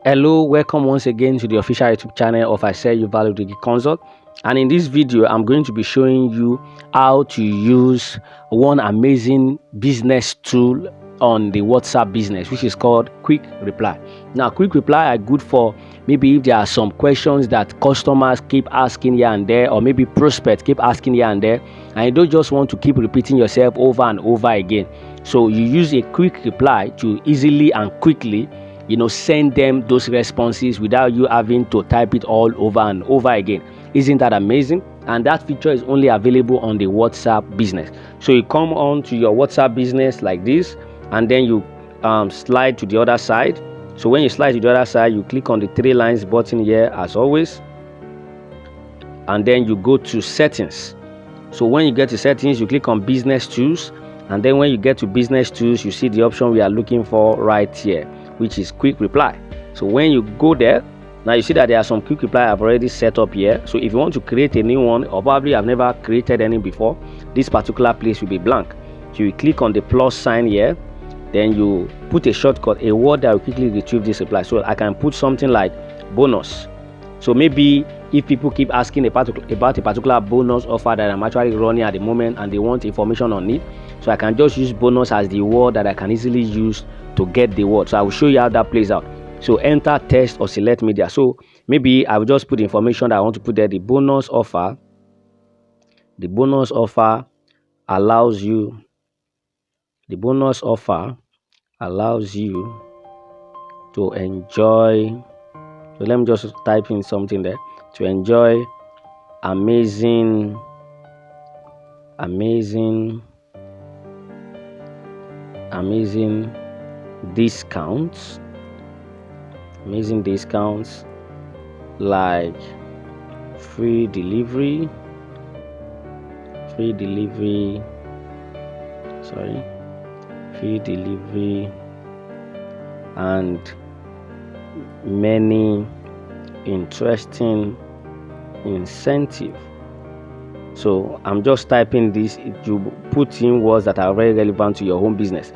Hello, welcome once again to the official YouTube channel of Isellyouvalue Consult. And in this video, I'm going to be showing you how to use one amazing business tool on the WhatsApp business, which is called Quick Reply. Now, Quick Reply are good for maybe if there are some questions that customers keep asking here and there, or maybe prospects keep asking here and there, and you don't just want to keep repeating yourself over and over again. So you use a Quick Reply to easily and quickly send them those responses without you having to type it all over and over again. Isn't that amazing? And that feature is only available on the WhatsApp business. So you come on to your WhatsApp business like this, and then you slide to the other side. So when you slide to the other side, you click on the three lines button here as always, and then you go to settings. So when you get to settings, you click on business tools, and then when you get to business tools, you see the option we are looking for right here, which is Quick Reply. So when you go there, now you see that there are some Quick Reply I've already set up here. So if you want to create a new one, or probably I've never created any before, this particular place will be blank. So you click on the plus sign here, then you put a shortcut, a word that will quickly retrieve this reply. So I can put something like bonus. So maybe if people keep asking about a particular bonus offer that I'm actually running at the moment and they want information on it, so I can just use bonus as the word that I can easily use to get the word. So I will show you how that plays out. So enter text or select media. So maybe I will just put the information that I want to put there. The bonus offer allows you to enjoy. So let me just type in something there. To enjoy amazing discounts like free delivery and many interesting incentive. So I'm just typing this. You put in words that are very relevant to your home business.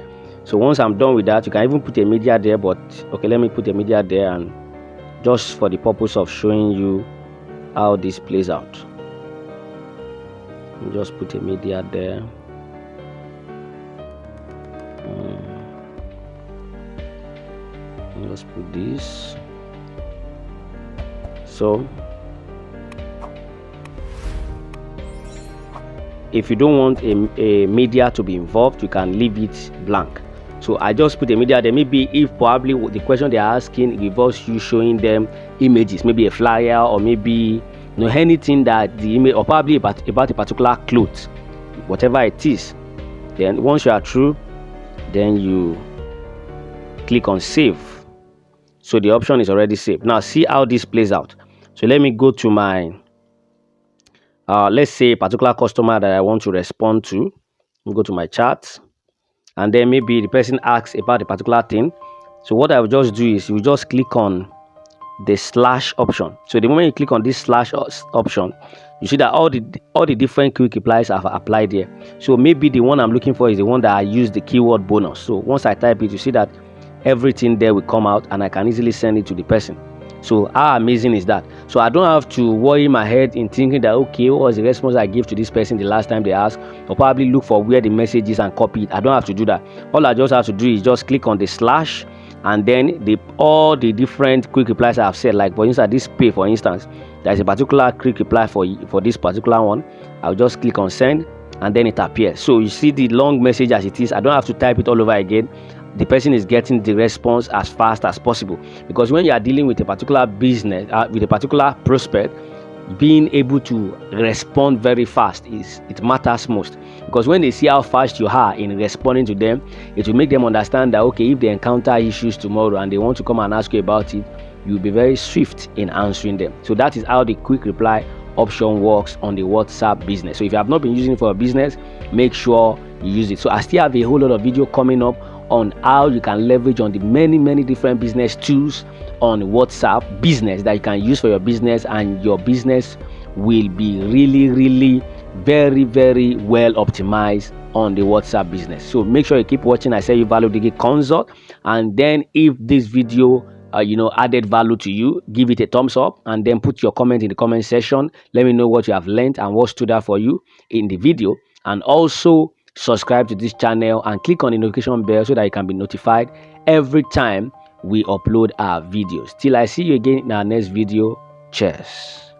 So once I'm done with that, you can even put a media there, but okay, let me put a media there, and just for the purpose of showing you how this plays out, just put a media there. Let's put this. So if you don't want a media to be involved, you can leave it blank. So I just put a media there. Maybe if probably the question they are asking involves you showing them images, maybe a flyer, or maybe anything that the image, or probably about a particular cloth, whatever it is, then once you are through, then you click on save. So the option is already saved. Now see how this plays out. So let me go to my let's say a particular customer that I want to respond to. Go to my chat, and then maybe the person asks about a particular thing. So what I will just do is you just click on the slash option. So the moment you click on this slash option, you see that all the different quick replies have applied here. So maybe the one I'm looking for is the one that I use the keyword bonus. So once I type it, you see that everything there will come out, and I can easily send it to the person. So how amazing is that? So I don't have to worry my head in thinking that, okay, what was the response I gave to this person the last time they asked, or probably look for where the message is and copy it. I don't have to do that. All I just have to do is just click on the slash, and then all the different quick replies I have said, like for instance this pay, for instance, there's a particular quick reply for this particular one. I'll just click on send, and then it appears. So you see the long message as it is. I don't have to type it all over again. The person is getting the response as fast as possible, because when you are dealing with a particular business, with a particular prospect, being able to respond very fast it matters most, because when they see how fast you are in responding to them, it will make them understand that, okay, if they encounter issues tomorrow and they want to come and ask you about it, you'll be very swift in answering them. So that is how the quick reply option works on the WhatsApp business. So if you have not been using it for a business, make sure you use it. So I still have a whole lot of video coming up on how you can leverage on the many different business tools on WhatsApp business that you can use for your business, and your business will be really very well optimized on the WhatsApp business. So make sure you keep watching Isellyouvalue Consult, and then if this video added value to you, give it a thumbs up, and then put your comment in the comment section. Let me know what you have learned and what stood out for you in the video. And also subscribe to this channel and click on the notification bell so that you can be notified every time we upload our videos. Till I see you again in our next video. Cheers.